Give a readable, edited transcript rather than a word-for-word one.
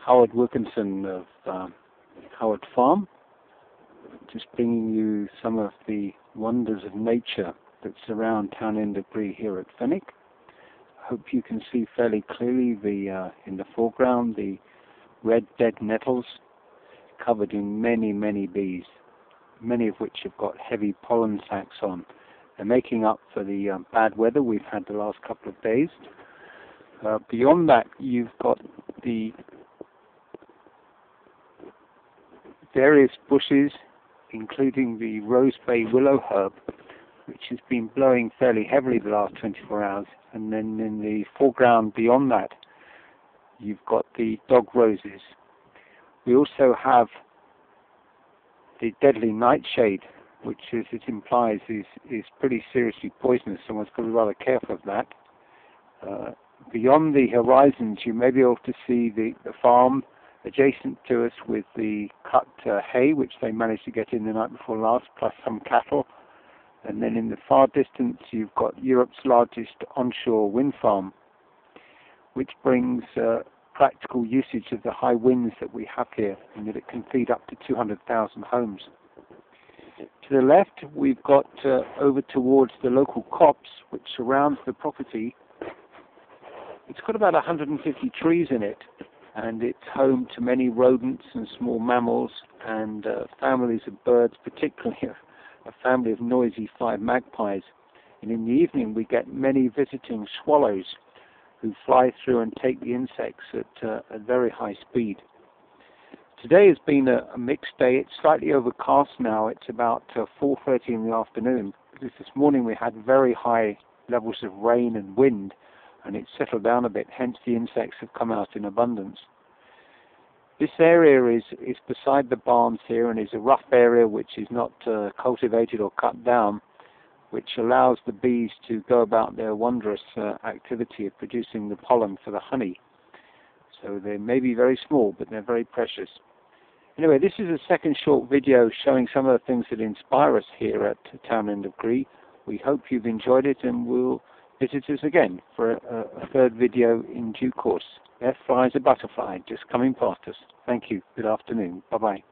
Howard Wilkinson of Howard Farm, just bringing you some of the wonders of nature that surround Town End of Bree here at Fenwick. I hope you can see fairly clearly in the foreground the red dead nettles covered in many bees, many of which have got heavy pollen sacs on. They're making up for the bad weather we've had the last couple of days. Beyond that, you've got the various bushes, including the rose bay willow herb, which has been blowing fairly heavily the last 24 hours. And then in the foreground beyond that, you've got the dog roses. We also have the deadly nightshade, which, as it implies, is pretty seriously poisonous. Someone's got to be rather careful of that. Beyond the horizons, you may be able to see the farm adjacent to us with the cut hay, which they managed to get in the night before last, plus some cattle. And then in the far distance, you've got Europe's largest onshore wind farm, which brings practical usage of the high winds that we have here, and that it can feed up to 200,000 homes. To the left, we've got over towards the local copse, which surrounds the property. It's got about 150 trees in it, and it's home to many rodents and small mammals and families of birds, particularly a family of noisy flying magpies. And in the evening, we get many visiting swallows who fly through and take the insects at a very high speed. Today has been a mixed day. It's slightly overcast now. It's about 4:30 in the afternoon, because this morning we had very high levels of rain and wind, and it's settled down a bit, hence the insects have come out in abundance. This area is beside the barns here, and is a rough area which is not cultivated or cut down, which allows the bees to go about their wondrous activity of producing the pollen for the honey. So they may be very small, but they're very precious. Anyway, this is a second short video showing some of the things that inspire us here at Town End of Bree. We hope you've enjoyed it, and will visit us again for a third video in due course. There flies a butterfly just coming past us. Thank you. Good afternoon. Bye-bye.